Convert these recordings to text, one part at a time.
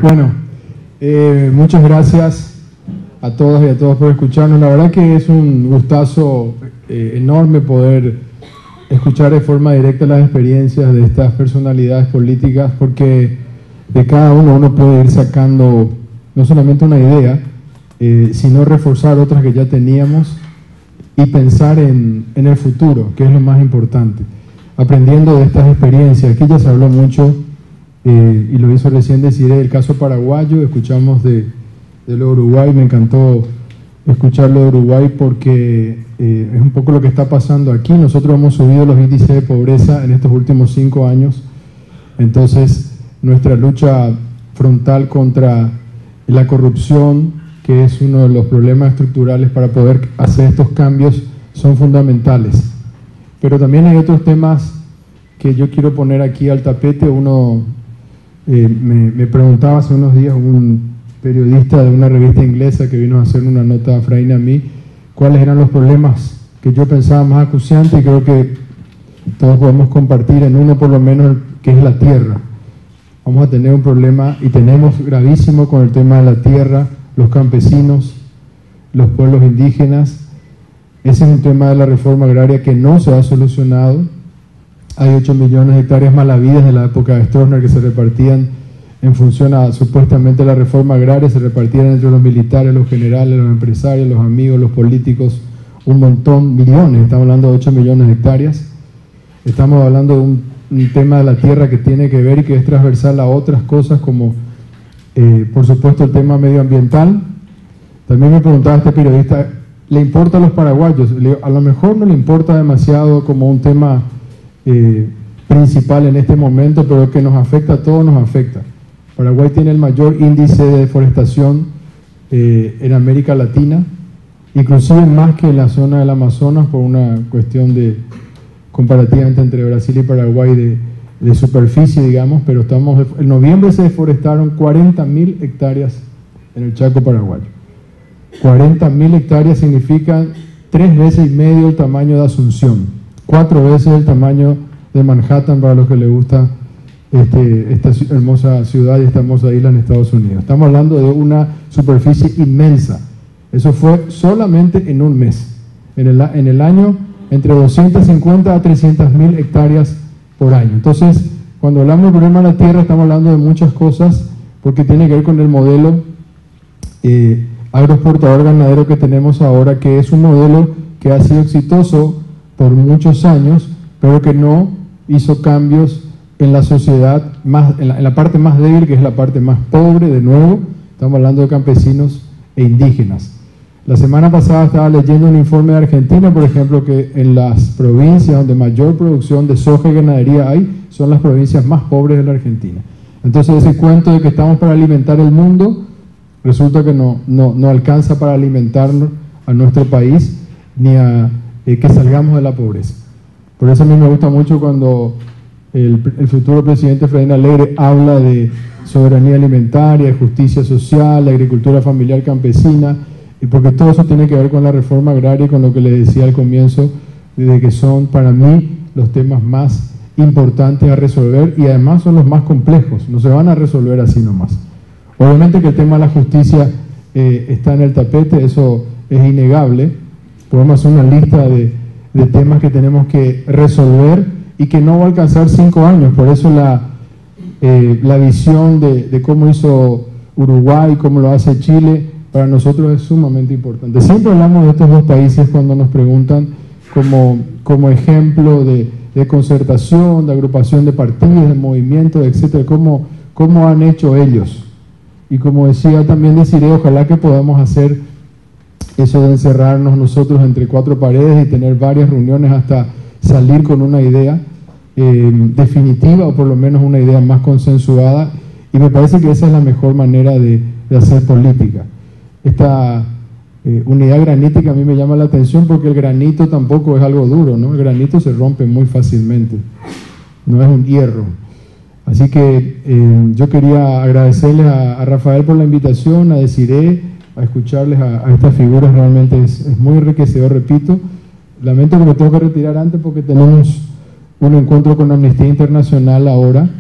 Bueno, muchas gracias a todas y a todos por escucharnos. La verdad que es un gustazo enorme poder escuchar de forma directa las experiencias de estas personalidades políticas, porque de cada uno puede ir sacando no solamente una idea, sino reforzar otras que ya teníamos y pensar en el futuro, que es lo más importante. Aprendiendo de estas experiencias, aquí ya se habló mucho, y lo hizo recién decir el caso paraguayo, escuchamos de lo de Uruguay, me encantó escuchar lo de Uruguay porque es un poco lo que está pasando aquí. Nosotros hemos subido los índices de pobreza en estos últimos 5 años, entonces nuestra lucha frontal contra la corrupción, que es uno de los problemas estructurales para poder hacer estos cambios, son fundamentales. Pero también hay otros temas que yo quiero poner aquí al tapete. Uno me preguntaba hace unos días un periodista de una revista inglesa que vino a hacer una nota a Efraín y a mí, cuáles eran los problemas que yo pensaba más acuciantes, y creo que todos podemos compartir en uno por lo menos, que es la tierra. Vamos a tener un problema, y tenemos gravísimo, con el tema de la tierra, los campesinos, los pueblos indígenas. Ese es un tema de la reforma agraria que no se ha solucionado. Hay 8 millones de hectáreas malavidas de la época de Stroessner que se repartían en función a supuestamente la reforma agraria, se repartían entre los militares, los generales, los empresarios, los amigos, los políticos, un montón, millones. Estamos hablando de 8 millones de hectáreas. Estamos hablando de un tema de la tierra que tiene que ver y que es transversal a otras cosas como, por supuesto, el tema medioambiental. También me preguntaba este periodista, ¿le importa a los paraguayos? A lo mejor no le importa demasiado como un tema principal en este momento, pero que nos afecta a todos, nos afecta. Paraguay tiene el mayor índice de deforestación en América Latina, inclusive más que en la zona del Amazonas, por una cuestión de comparativamente entre Brasil y Paraguay de superficie, digamos, pero en noviembre se deforestaron 40.000 hectáreas en el Chaco paraguayo. 40.000 hectáreas significan 3,5 veces el tamaño de Asunción, 4 veces el tamaño de Manhattan, para los que les gusta esta hermosa ciudad y esta hermosa isla en Estados Unidos. Estamos hablando de una superficie inmensa. Eso fue solamente en un mes. En el año, entre 250 a 300.000 hectáreas por año. Entonces, cuando hablamos del problema de la tierra, estamos hablando de muchas cosas, porque tiene que ver con el modelo agroexportador ganadero que tenemos ahora, que es un modelo que ha sido exitoso por muchos años, pero que no hizo cambios en la sociedad, en la parte más débil, que es la parte más pobre. De nuevo, estamos hablando de campesinos e indígenas. La semana pasada estaba leyendo un informe de Argentina, por ejemplo, que en las provincias donde mayor producción de soja y ganadería hay, son las provincias más pobres de la Argentina. Entonces, ese cuento de que estamos para alimentar el mundo, resulta que no alcanza para alimentarnos a nuestro país, ni a que salgamos de la pobreza. Por eso a mí me gusta mucho cuando el futuro presidente Efraín Alegre habla de soberanía alimentaria, de justicia social, de agricultura familiar campesina, y porque todo eso tiene que ver con la reforma agraria y con lo que les decía al comienzo, de que son para mí los temas más importantes a resolver, y además son los más complejos, no se van a resolver así nomás. Obviamente que el tema de la justicia está en el tapete, eso es innegable. Podemos hacer una lista de temas que tenemos que resolver y que no va a alcanzar 5 años. Por eso la visión de cómo hizo Uruguay, cómo lo hace Chile, para nosotros es sumamente importante. Siempre hablamos de estos dos países cuando nos preguntan como ejemplo de concertación, de agrupación de partidos, de movimientos, etcétera, cómo han hecho ellos. Y como decía también Desiree, ojalá que podamos hacer eso de encerrarnos nosotros entre 4 paredes y tener varias reuniones hasta salir con una idea definitiva, o por lo menos una idea más consensuada, y me parece que esa es la mejor manera de hacer política. Esta unidad granítica a mí me llama la atención porque el granito tampoco es algo duro, ¿no? El granito se rompe muy fácilmente, no es un hierro. Así que yo quería agradecerles a Rafael por la invitación, a Desiree, a escucharles a estas figuras. Realmente es muy enriquecedor, repito. Lamento que me tengo que retirar antes porque tenemos un encuentro con Amnistía Internacional ahora,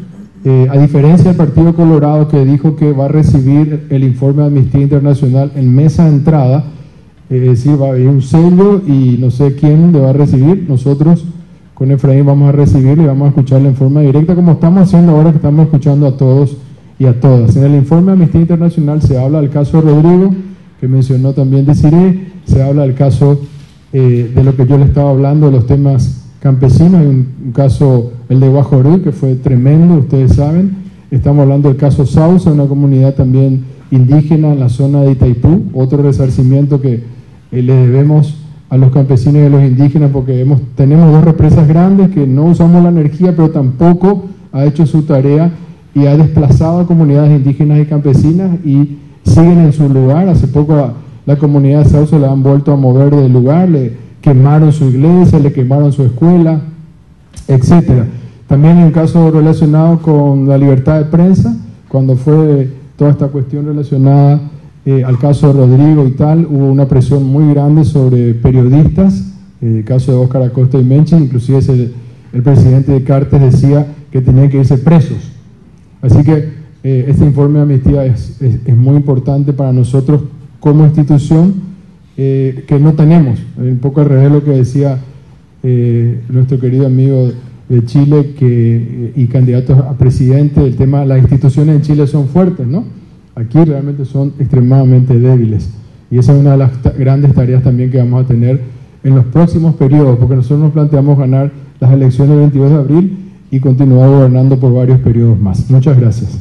A diferencia del Partido Colorado, que dijo que va a recibir el informe de Amnistía Internacional en mesa de entrada, es decir, va a haber un sello y no sé quién le va a recibir. Nosotros con Efraín vamos a recibirlo y vamos a escucharlo en forma directa, como estamos haciendo ahora, que estamos escuchando a todos y a todas. En el informe de Amnistía Internacional se habla del caso de Rodrigo, que mencionó también Desiree, se habla del caso de lo que yo le estaba hablando, de los temas campesinos. Hay un caso, el de Guajorú, que fue tremendo, ustedes saben. Estamos hablando del caso Sausa, una comunidad también indígena en la zona de Itaipú, otro resarcimiento que le debemos a los campesinos y a los indígenas, porque tenemos dos represas grandes que no usamos la energía, pero tampoco ha hecho su tarea y ha desplazado a comunidades indígenas y campesinas y siguen en su lugar. Hace poco a la comunidad de Sausa la han vuelto a mover del lugar, le quemaron su iglesia, le quemaron su escuela, etcétera. También hay un caso relacionado con la libertad de prensa, cuando fue toda esta cuestión relacionada al caso de Rodrigo y tal, hubo una presión muy grande sobre periodistas, el caso de Óscar Acosta y Menchi, inclusive el presidente de Cartes decía que tenían que irse presos. Así que este informe de amnistía es muy importante para nosotros como institución, que no tenemos, un poco al revés de lo que decía nuestro querido amigo de Chile y candidatos a presidente. El tema, las instituciones en Chile son fuertes, ¿no? Aquí realmente son extremadamente débiles, y esa es una de las grandes tareas también que vamos a tener en los próximos periodos, porque nosotros nos planteamos ganar las elecciones del 22 de abril y continuar gobernando por varios periodos más. Muchas gracias.